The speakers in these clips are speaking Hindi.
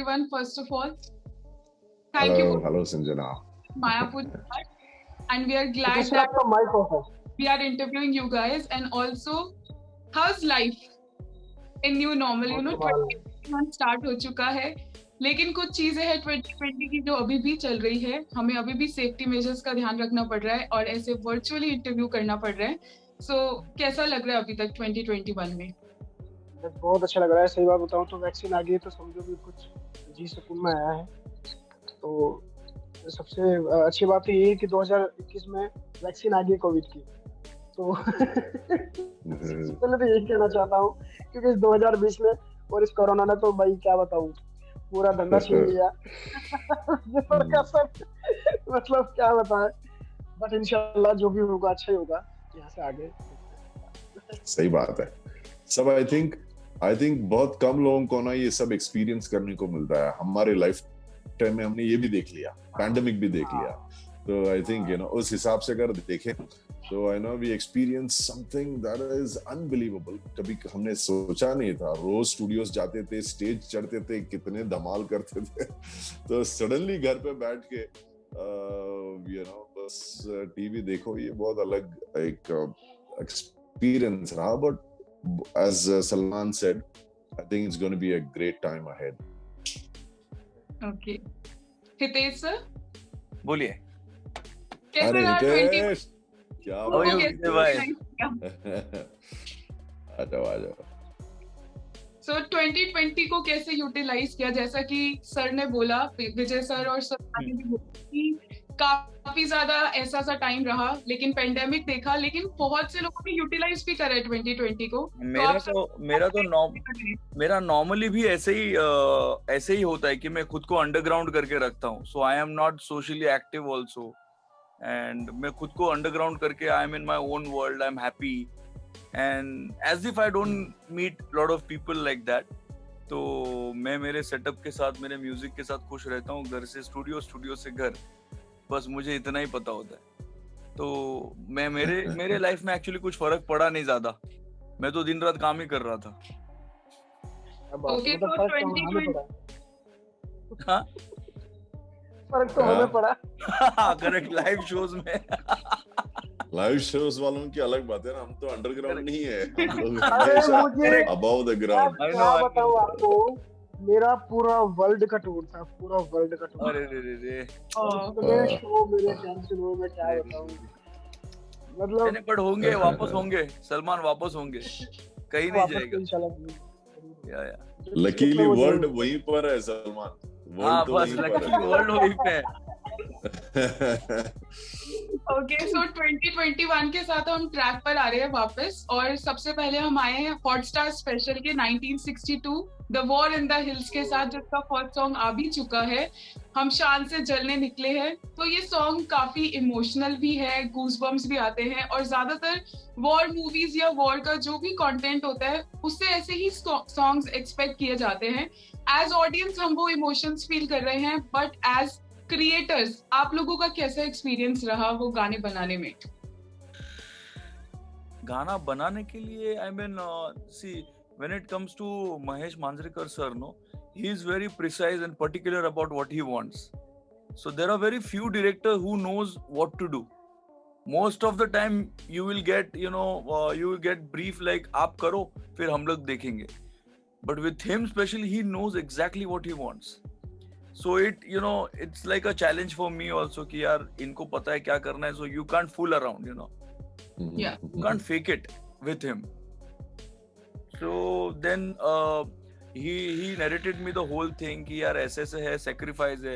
everyone. First of all, thank you Hello, Sanjana. for Mayapur, and we are glad that we are interviewing you guys. And also, how's life in new normal? 2021 start हो चुका है, लेकिन कुछ चीजें हैं 2020 की जो अभी भी चल रही है. हमें अभी भी सेफ्टी मेजर्स का ध्यान रखना पड़ रहा है और ऐसे वर्चुअली इंटरव्यू करना पड़ रहा है. सो कैसा लग रहा है अभी तक 2021 में? बहुत अच्छा लग रहा है. सही बात बताऊं तो वैक्सीन आ गई है तो समझो कि कुछ जी सुकून में आया है. तो सबसे अच्छी बात तो ये है कि 2021 में वैक्सीन आ गई कोविड की. तो पहले तो यही कहना चाहता हूँ क्योंकि इस 2020 में और इस कोरोना ने तो भाई क्या बताऊँ पूरा धंधा छीन लिया. मतलब क्या बताएं, बट इंशाल्लाह जो भी होगा अच्छा ही होगा. यहाँ से आगे सही बात है. सब आई थिंक बहुत कम लोगों को ना ये सब एक्सपीरियंस करने को मिलता है. हमारे लाइफ टाइम में हमने ये भी देख लिया, पैंडेमिक भी देख लिया. तो आई थिंक उस हिसाब से अगर देखें तो I know we experience something that is unbelievable. कभी हमने सोचा नहीं था. रोज स्टूडियोज जाते थे, स्टेज चढ़ते थे, कितने धमाल करते थे. तो सडनली घर पे बैठ के बस टीवी देखो, ये बहुत अलग एक एक्सपीरियंस रहा. But as Salman said, I think it's going to be a great time ahead. Okay. Hitesh sir? बोलिए. अरे हितेश, क्या बात है भाई? आ जाओ. So 2020 को कैसे यूटिलाइज किया? जैसा कि सर ने बोला, विजय सर और सर ने भी बोला कि काफी ज्यादा ऐसा सा टाइम रहा, लेकिन पेंडेमिक देखा, लेकिन बहुत से लोगों ने यूटिलाइज भी करा है 2020 को. मेरा नॉर्मली भी ऐसे ही होता है कि मैं खुद को अंडरग्राउंड करके रखता हूँ. So I am not socially active also, and मैं खुद को अंडरग्राउंड करके I am in my own world. I am happy and as if I don't meet lot of people like that. तो मैं मेरे सेटअप के साथ, मेरे म्यूजिक के साथ खुश रहता हूँ. घर से स्टूडियो से घर, बस मुझे इतना ही पता होता है. तो मैं मेरे लाइफ में एक्चुअली कुछ फर्क पड़ा नहीं ज्यादा. मैं तो दिन रात काम ही कर रहा था. ओके, तो 2020 हाँ, फर्क तो हमें पड़ा. करेक्ट. लाइव शोज में लाइव शोज वालों की अलग बात है ना. हम तो अंडरग्राउंड नहीं है, हम लोग मुझे अबव द ग्राउंड. क्या बताऊं आपको, मेरा पूरा वर्ल्ड का टूर था. पूरा वर्ल्ड का टूर. अरे मेरे शो, मेरे टेंशन हो, मैं क्या बताऊं. मतलब बट होंगे, वापस होंगे. सलमान वापस होंगे, कहीं नहीं जाएगा इंशाल्लाह. या लकीली वर्ल्ड वहीं पर है सलमान. हाँ, बस लकीली वर्ल्ड वहीं पे है. ओके, सो 2021 के साथ हम ट्रैक पर आ रहे हैं वापस. और सबसे पहले हम आए हैं हॉटस्टार स्पेशल के 1962 the war in the hills के साथ, जिसका फर्स्ट सॉन्ग आ भी चुका है, हम शान से जलने निकले हैं. तो ये सॉन्ग काफी इमोशनल भी है, गूज़बम्स भी आते हैं, और ज्यादातर वॉर मूवीज या वॉर का जो भी कंटेंट होता है उससे ऐसे ही सॉन्ग्स एक्सपेक्ट किए जाते हैं. एज ऑडियंस हम वो इमोशंस फील कर रहे हैं, बट एज क्रिएटर्स आप लोगों का कैसा एक्सपीरियंस रहा वो गाने बनाने में? गाना बनाने के लिए I mean see when it comes to Mahesh Manjrekar sir, no, he is very precise and particular about what he wants. So there are very few directors who knows what to do. Most of the time you will get you will get brief like aap karo fir hum log dekhenge. But with him especially, he knows exactly what he wants. So it's like a challenge for me also कि यार इनको पता है क्या करना है. So you can't fool around, Yeah. You can't fake it with him. So then he narrated me the whole thing कि यार ऐसे है, sacrifice है.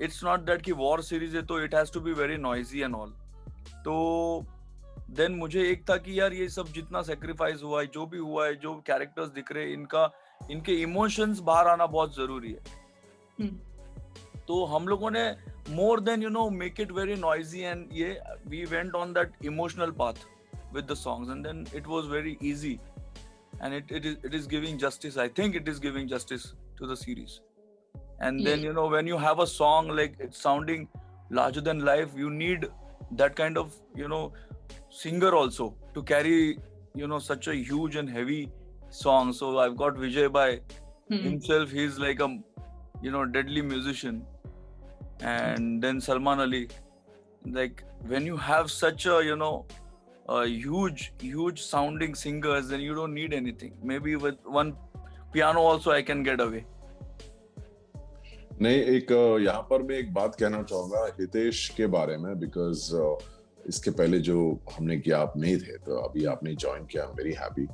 It's not that कि war series है तो it has to be very noisy and all. तो then मुझे एक था कि यार ये सब जितना sacrifice हुआ है, जो भी हुआ है, जो characters दिख रहे हैं, इनके emotions बाहर आना बहुत जरूरी है. तो हम लोगों ने more than make it very noisy and we went on that emotional path with the songs, and then it was very easy. And it is giving justice. I think it is giving justice to the series. And then when you have a song like it's sounding larger than life, you need that kind of singer also to carry such a huge and heavy song. So I've got Vijay Bhai himself. He's like a deadly musician, and then Salman Ali. Like when you have such a huge sounding singers, then you don't need anything. Maybe with one piano also I can get away. नहीं, एक यहाँ पर मैं एक बात कहना चाहूंगा हितेश के बारे में, बिकॉज इसके पहले जो हमने किया आप नहीं थे, तो अभी आपने ज्वाइन किया, आई एम वेरी हैप्पी।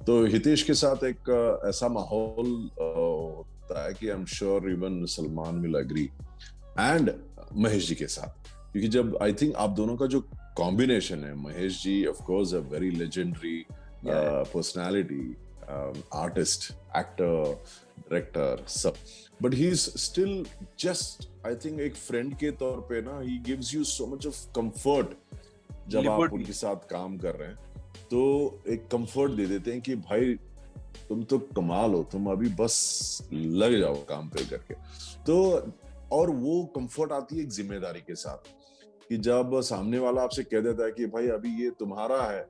तो हितेश के साथ एक ऐसा माहौल होता है कि I am sure even Salman will agree, and Mahesh ji के साथ, क्योंकि जब आई थिंक आप दोनों का जो कॉम्बिनेशन है, Mahesh ji of course a very legendary personality, artist, actor, director, सब, but he is still just I think एक फ्रेंड के तौर पे ना, he gives you so much of comfort. जब आप उनके साथ काम कर रहे हैं तो एक कंफर्ट दे देते हैं कि भाई तुम तो कमाल हो, तुम अभी बस लग जाओ काम पे करके। तो और वो कंफर्ट आती है एक जिम्मेदारी के साथ, कि जब सामने वाला आपसे कह देता है कि भाई अभी ये तुम्हारा है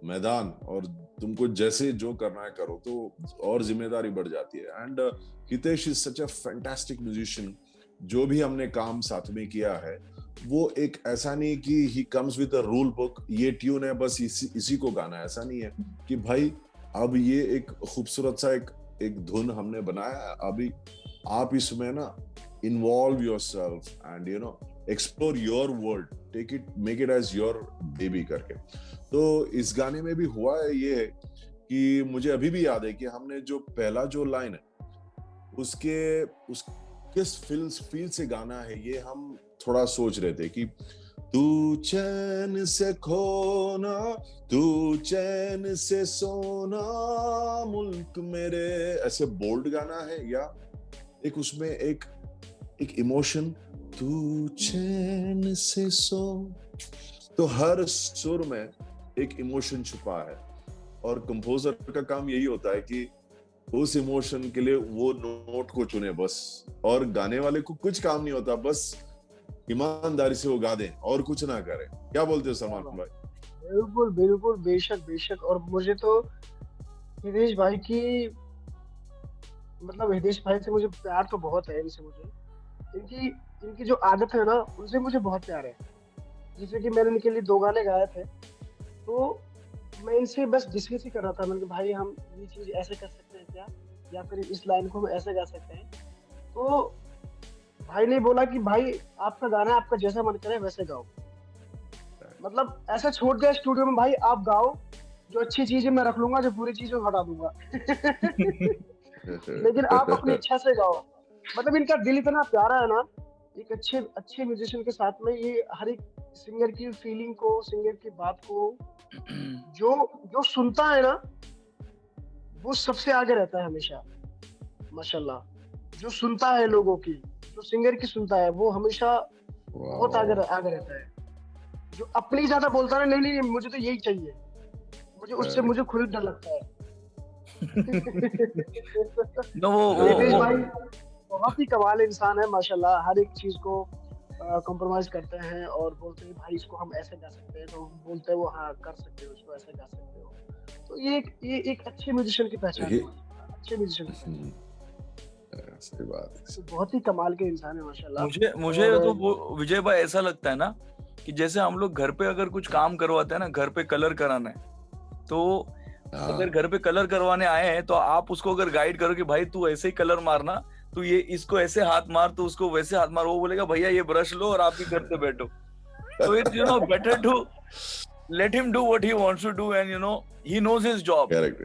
मैदान और तुमको जैसे जो करना है करो, तो और जिम्मेदारी बढ़ जाती है। And Hitesh is such a fantastic musician. जो भी हमने काम साथ में किया है वो एक ऐसा नहीं कि he comes with a rule book, ये ट्यून है बस इसी को गाना है, ऐसा नहीं है कि भाई अब ये एक खूबसूरत सा एक धुन हमने बनाया है, अभी आप इसमें ना involve yourself and explore your world, take it, make it as your baby करके। तो इस गाने में भी हुआ है ये कि मुझे अभी भी याद है कि हमने जो पहला जो लाइन है उस किस फील से गाना है, ये हम थोड़ा सोच रहे थे कि तू चैन से खोना, तू चैन से सोना मुल्क मेरे, ऐसे बोल्ड गाना है, या एक उसमें एक इमोशन, तू चैन से सो, तो हर सुर में एक इमोशन छुपा है। और कंपोजर का काम यही होता है कि उस इमोशन के लिए वो नोट को चुने बस, और गाने वाले को कुछ काम नहीं होता, बस ईमानदारी से वो गा दे और कुछ ना करे। क्या बोलते हो सलमान भाई? बिल्कुल बिल्कुल, बेशक बेशक। और मुझे तो हितेश भाई की, मतलब हितेश भाई से मुझे प्यार तो बहुत है, इनसे मुझे इनकी जो आदत है ना, उनसे मुझे बहुत प्यार है। जैसे कि मैंने इनके लिए 2 गाने गाए थे, तो मैं इनसे बस डिस्कस ही कर रहा था, मैंने कहा भाई हम ये चीज ऐसे कर सकते हैं क्या, या फिर इस लाइन को हम ऐसे गा सकते हैं। तो भाई ने बोला कि भाई आपका गाना, आपका जैसा मन करे वैसे गाओ, मतलब ऐसा छोड़ दिया स्टूडियो में, भाई आप गाओ, जो अच्छी चीजें मैं रख लूंगा, जो बुरी चीजें हटा दूंगा लेकिन आप अपनी इच्छा से गाओ। मतलब इनका दिल इतना प्यारा है ना, एक अच्छे म्यूजिशियन के साथ में ये हर एक सिंगर की फीलिंग को, सिंगर की बात को जो सुनता है ना, वो सबसे आगे रहता है हमेशा, माशाल्लाह। जो सुनता है लोगों की, जो सिंगर की सुनता है, वो हमेशा बहुत आगे रहता है। जो अपनी ज्यादा बोलता है, नहीं मुझे तो यही चाहिए, उससे मुझे खुद डर लगता है हितेश भाई बहुत ही कमाल इंसान है माशाल्लाह। हर एक चीज को कॉम्प्रोमाइज करते हैं और बोलते हैं भाई इसको हम ऐसे गा सकते हैं, तो हम बोलते हैं वो हाँ कर सकते हो, इसको ऐसे गा सकते हो। तो ये एक अच्छे म्यूजिशियन की पहचान है, अच्छे म्यूजिशियन। सही बात, तो बहुत ही कमाल के इंसान है माशाल्लाह। मुझे तो विजय भाई ऐसा लगता है ना कि जैसे हम लोग घर पे अगर कुछ काम करवाते हैं ना, घर पे कलर कराना है, तो अगर घर पे कलर करवाने आए हैं तो आप उसको अगर गाइड करो कि भाई तू ऐसे ही कलर मारना, तू ये इसको ऐसे हाथ मार, तो उसको वैसे हाथ मार, वो बोलेगा भैया ये ब्रश लो और आप भी करते बैठो। So it's better to let him do what he wants to do, and he knows his job. Correct.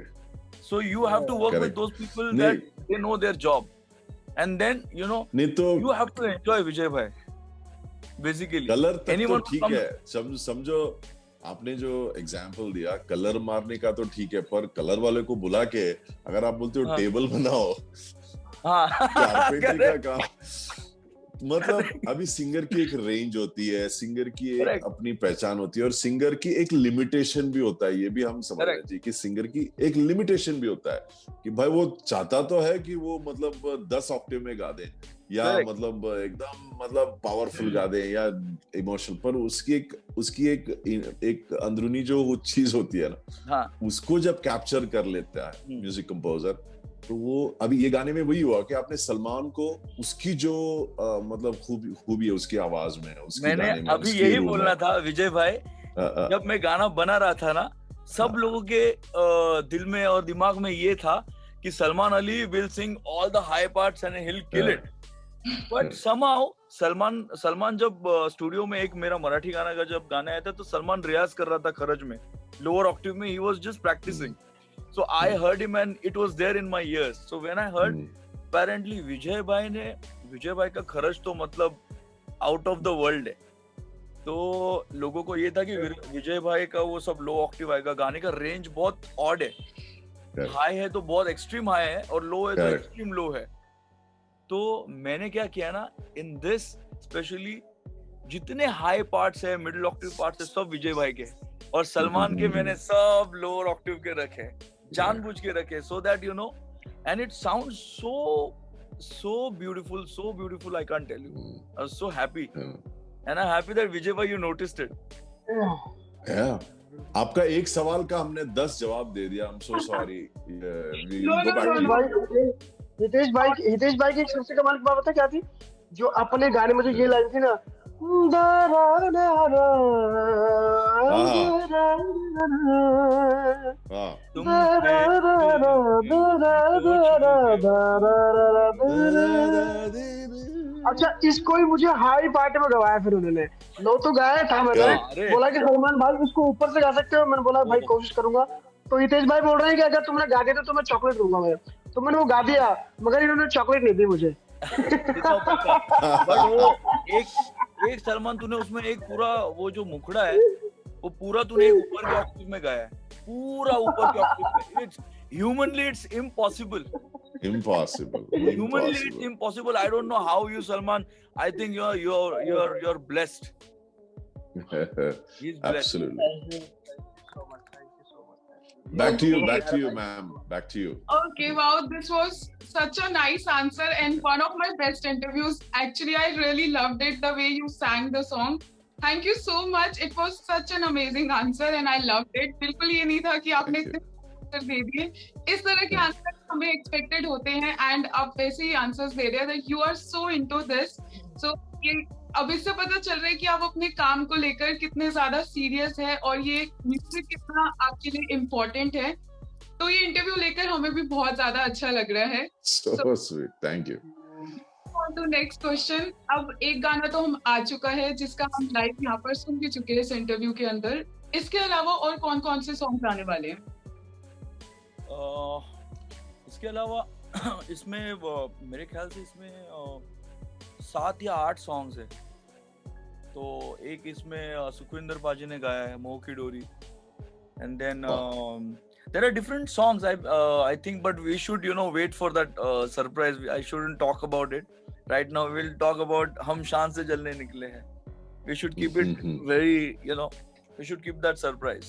So you have to work with those people that they know their job, and then you have to enjoy Vijay bhai. Basically, colour तक तो ठीक है, समझो आपने जो एग्जाम्पल दिया कलर मारने का तो ठीक है, पर कलर वाले को बुला के अगर आप बोलते हो टेबल बनाओ, कारपेंटर का काम, मतलब अभी सिंगर की एक रेंज होती है, सिंगर की एक अपनी पहचान होती है, और सिंगर की एक लिमिटेशन भी होता है। ये भी हम समझना चाहिए कि सिंगर की एक लिमिटेशन भी होता है कि भाई वो चाहता तो है कि वो मतलब 10 ऑक्टेव में गा दे, या मतलब एकदम पावरफुल गा दे, या इमोशनल, पर उसकी एक अंदरूनी जो वो चीज होती है ना, उसको जब कैप्चर कर लेता है म्यूजिक कंपोजर, तो वो अभी ये गाने में वही हुआ कि आपने सलमान को उसकी जो मतलब खूबी है उसकी आवाज में, उसके मैंने गाने में, अभी उसके यही रूप बोलना में। था विजय भाई, जब मैं गाना बना रहा था ना, सब लोगों के दिल में और दिमाग में ये था कि Salman Ali will sing all the high parts and he will kill it, but somehow Salman जब स्टूडियो में एक मेरा मराठी गाना का जब गाना आया था तो सलमान रियाज कर रहा था खरज में, लोअर ऑक्टेव में, he was just practising, so I heard him and it was there in my ears, so when I heard apparently Vijay भाई का खरज तो मतलब आउट ऑफ द वर्ल्ड है, तो लोगों को ये था कि विजय भाई का वो सब लो ऑक्टेव आएगा, गाने का रेंज बहुत ऑड है, हाई है तो बहुत एक्सट्रीम हाई है और लो है तो एक्सट्रीम लो है। तो मैंने क्या किया ना, इन दिस स्पेशली जितने हाई पार्ट्स है, मिडिल ऑक्टेव पार्ट्स है, सब विजय भाई के, और सलमान के मैंने सब लोअर ऑक्टेव के रखे, जानबूझ के रखे, so that you know, and it sounds so beautiful, I can't tell you. I was so happy, and I'm happy that Vijay bhai you noticed it. Yeah. आपका एक सवाल का हमने 10 जवाब दे दिया, I'm so sorry. हितेश भाई की एक सबसे कमाल की बात पता क्या थी, जो अपने गाने में जो ये लाइन थी ना, अच्छा इसको ही मुझे हाई पार्ट में गवाया, फिर उन्होंने लो तो गाया था, मैंने बोला कि सलमान भाई इसको ऊपर से गा सकते हो, मैंने बोला भाई कोशिश करूंगा, तो हितेश भाई बोल रहे हैं कि अगर तुमने गा दिया तो मैं चॉकलेट दूंगा मैं, तो मैंने वो गा दिया, मगर इन्होंने चॉकलेट नहीं दी मुझे। बट वो एक सलमान तूने उसमें एक पूरा वो जो मुखड़ा है वो पूरा तूने ऊपर के ऑक्टेव में गाया है, पूरा ऊपर के ऑक्टेव में, it's humanly it's impossible, humanly it's impossible. I don't know how you, Salman, I think you're blessed. He's blessed. Absolutely. Thank you so much. Back to you ma'am, back to you. Okay, wow, this was such a nice answer and one of my best interviews. Actually, I really loved it, the way you sang the song. Thank you so much. It was such an amazing answer and I loved it. बिल्कुल ये नहीं था कि आपने आंसर दे दिए, इस तरह के आंसर हमें एक्सपेक्टेड होते हैं एंड आप वैसे ही आंसर्स दे रहे हैं, you are so into this, so ये अब इससे पता चल रहा है कि आप अपने काम को लेकर कितने ज्यादा सीरियस है और ये म्यूजिक कितना आपके लिए इम्पोर्टेंट है, तो ये इंटरव्यू लेकर हमें भी बहुत ज्यादा अच्छा लग रहा है। So sweet, thank you. On to next question. अब एक गाना तो हम आ चुका है जिसका हम लाइव यहाँ पर सुन भी चुके हैं इस इंटरव्यू के अंदर, इसके अलावा और कौन कौन से सॉन्ग आने वाले हैं? इसके अलावा इसमें मेरे ख्याल से इसमें 7 या 8 सॉन्ग्स है, तो एक इसमें सुखविंदर पाजी ने गाया है मोह की डोरी, and then there are different songs I think, but we should wait for that surprise. I shouldn't talk about it right now. We'll talk about हम शान से जलने निकले हैं. We should keep it very, we should keep that surprise.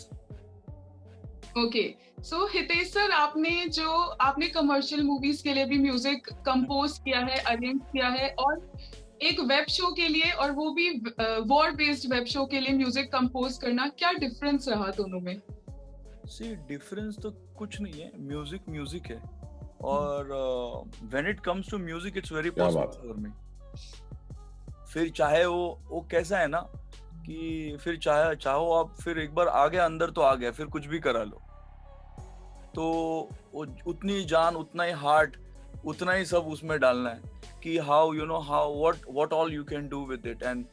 Okay, so Hitesh sir, आपने कमर्शियल मूवीज के लिए भी म्यूजिक कंपोज किया है, अरेंज किया है, और एक वेब शो के लिए, और वो भी वॉर बेस्ड वेब शो के लिए म्यूजिक कंपोज करना, क्या डिफरेंस रहा दोनों में? See, डिफरेंस तो कुछ नहीं है, म्यूजिक है, और when it comes to music it's very possible for me. फिर चाहे वो कैसा है ना कि फिर चाहो आप फिर एक बार आ गया अंदर तो आ गया, फिर कुछ भी करा लो, तो वो उतनी जान, उतना ही हार्ट, उतना ही सब उसमें डालना है कि what all you can do with it. And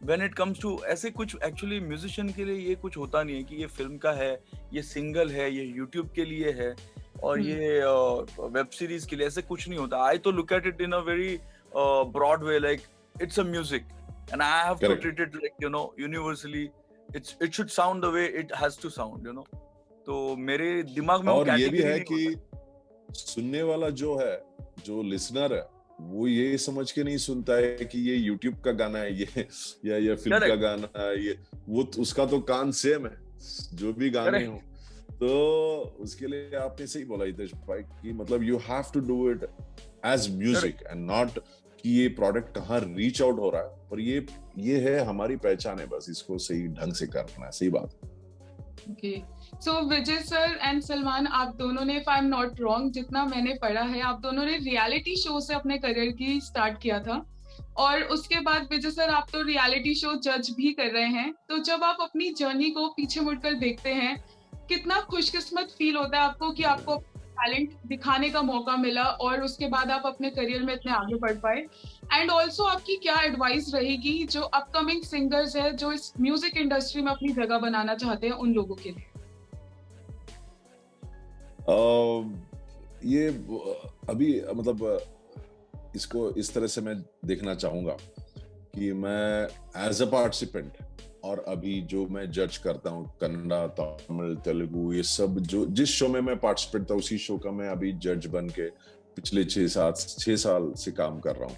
when it comes to ऐसे कुछ, एक्चुअली म्यूजिशियन के लिए ये कुछ होता नहीं है कि ये फिल्म का है, ये सिंगल है, ये यूट्यूब के लिए है, और ये वेब सीरीज के लिए, ऐसे कुछ नहीं होता. I तो look at it in a very broad way, like it's a music and I have to treat it like universally it should sound the way it has to sound, तो मेरे दिमाग में और ये भी है कि सुनने वाला जो है, जो लिसनर है, वो ये समझ के नहीं सुनता है कि ये YouTube का गाना है, ये फिल्म का गाना है, ये वो उसका तो कान सेम है, जो भी गाने हो. तो उसके लिए आपने सही बोला हितेश भाई कि मतलब you have to do it as music and not कि ये प्रोडक्ट कहाँ रीच आउट हो रहा है, और ये है हमारी पहचान है, बस इसको सही ढंग से करना है. सही बात. Okay, so Vijay sir and Salman, आप दोनों ने, if I am not wrong, जितना मैंने पढ़ा है, आप दोनों ने रियलिटी शो से अपने करियर की स्टार्ट किया था, और उसके बाद विजय सर आप तो रियलिटी शो जज भी कर रहे हैं। तो जब आप अपनी जर्नी को पीछे मुड़कर देखते हैं, कितना खुशकिस्मत फील होता है आपको कि आपको टैलेंट दिखाने का मौका मिला और उसके बाद आप अपने करियर में इतने आगे बढ़ पाए। एंड ऑल्सो आपकी क्या एडवाइस रहेगी जो अपकमिंग सिंगर्स है, जो इस म्यूजिक इंडस्ट्री में अपनी जगह बनाना चाहते हैं, उन लोगों के लिए? ये अभी मतलब इसको इस तरह से मैं देखना चाहूंगा कि मैं एज अ पार्टिसिपेंट, और अभी जो मैं जज करता हूँ कन्नड़ा, तमिल, तेलुगु, ये सब जो जिस शो में मैं पार्टिसिपेंट था उसी शो का मैं अभी जज बन के पिछले 6 साल से काम कर रहा हूँ।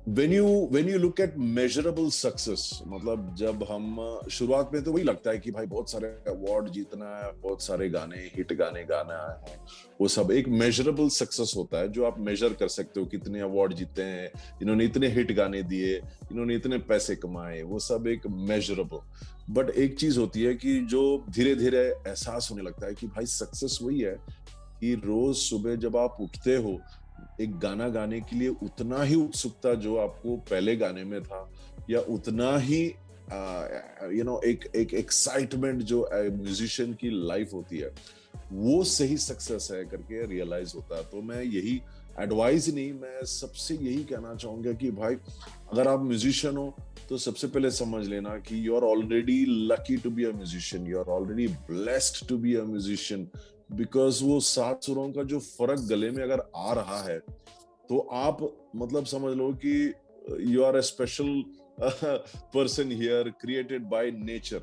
when you look at measurable success, मतलब जब हम शुरुआत में तो वही लगता है कि भाई बहुत सारे अवार्ड जीतना है, बहुत सारे गाने, हिट गाने गाना है, वो सब एक मेजरेबल सक्सेस होता है जो आप मेजर कर सकते हो, कितने अवार्ड जीते हैं, इन्होंने इतने हिट गाने दिए, इन्होंने इतने पैसे कमाए, वो सब एक मेजरेबल। बट एक चीज होती है कि जो धीरे धीरे एहसास होने लगता है कि भाई सक्सेस वही है कि रोज सुबह जब आप उठते हो, एक गाना गाने के लिए उतना ही उत्सुकता जो आपको पहले गाने में था, या उतना ही एक एक्साइटमेंट जो म्यूजिशियन की लाइफ होती है, वो सही सक्सेस है करके रियलाइज होता है। तो मैं यही एडवाइस नहीं, मैं सबसे यही कहना चाहूंगा कि भाई अगर आप म्यूजिशियन हो तो सबसे पहले समझ लेना कि you are already lucky to be a musician, you are already blessed to be a musician, because वो 7 सुरों का जो फर्क गले में अगर आ रहा है तो आप मतलब समझ लो कि you are a special person here, created by nature.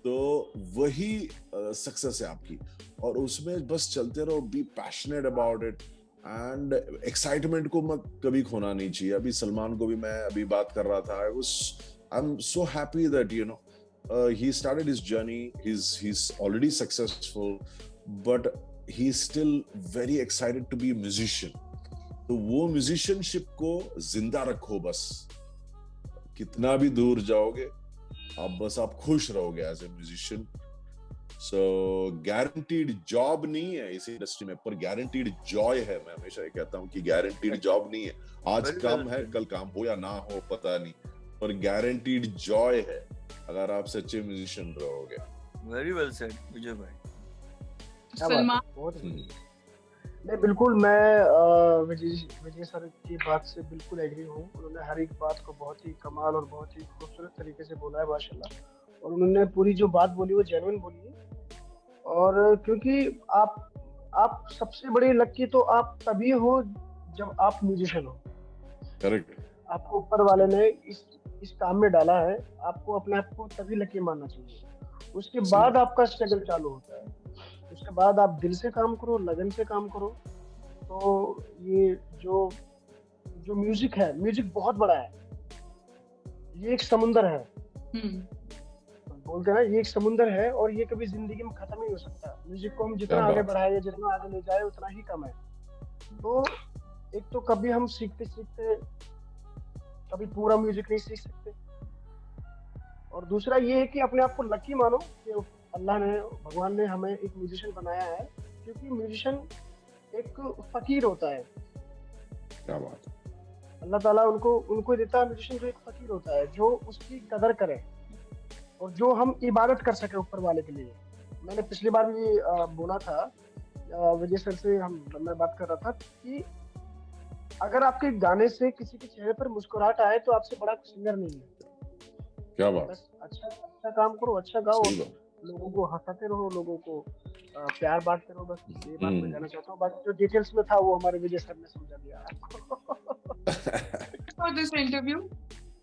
तो वही सक्सेस है आपकी, और उसमें बस चलते रहो, be passionate about it, and excitement को मत कभी खोना नहीं चाहिए। अभी सलमान को भी मैं अभी बात कर रहा था, I am so happy that you know he started his journey, he's already successful, but he's still very excited to be a musician. तो वो म्यूजिशियनशिप को जिंदा रखो, बस कितना भी दूर जाओगे आप खुश रहोगे as a musician. So guaranteed job नहीं है इस इंडस्ट्री में, पर गारंटीड जॉय है। मैं हमेशा ये कहता हूँ कि गारंटीड जॉब नहीं है, आज काम है कल काम हो या ना हो पता नहीं, पर गारंटीड जॉय है अगर आप सच्चे म्यूजिशियन रहोगे। वेरी वेल सेड विजय भाई। नहीं बिल्कुल, मैं विजय सर की बात से बिल्कुल एग्री हूँ। उन्होंने हर एक बात को बहुत ही कमाल और बहुत ही खूबसूरत तरीके से बोला है माशाल्लाह, और उन्होंने पूरी जो बात बोली वो जेन्युइन बोली है। और क्योंकि आप सबसे बड़े लकी तो आप तभी हो जब आप म्यूजिशियन हो। करेक्ट। आपको ऊपर वाले ने इस काम में डाला है, आपको अपने आप को तभी लकी मानना चाहिए। उसके बाद आपका स्ट्रगल चालू होता है, उसके बाद आप दिल से काम करो, लगन से काम करो। तो ये जो म्यूजिक है, म्यूजिक बहुत बड़ा है, ये एक समुंदर है। बोलते हैं ना, ये एक समुंदर है और ये कभी जिंदगी में खत्म नहीं हो सकता। म्यूजिक को हम जितना आगे बढ़ाए, जितना आगे ले जाए उतना ही कम है। तो एक तो कभी हम सीखते सीखते कभी पूरा म्यूजिक नहीं सीख सकते, और दूसरा ये है कि अपने आप को लकी मानो कि अल्लाह ने, भगवान ने हमें एक म्यूजिशियन बनाया है, क्योंकि म्यूजिशियन एक फकीर होता है। क्या बात है। अल्लाह ताला उनको देता है म्यूजिशियन, जो एक फकीर होता है, जो उसकी कदर करे और जो हम इबादत कर सके ऊपर वाले के लिए। मैंने पिछली बार भी बोला था, विजय सर से मैं बात कर रहा था कि अगर आपके गाने से किसी के चेहरे पर मुस्कुराहट आए तो आपसे बड़ा सिंगर नहीं है। क्या बात। बस अच्छा काम करो, अच्छा गाओ, लोगों को हंसाते रहो, लोगों को प्यार बांटते रहो। बस ये बात मैं कहना चाहता हूँ। बाकी जो डिटेल्स में था वो हमारे विजय सर ने समझा दिया for this interview.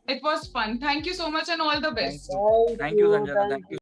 It was fun. Thank you so much and all the best. Thank you, Sanjana. Thank you.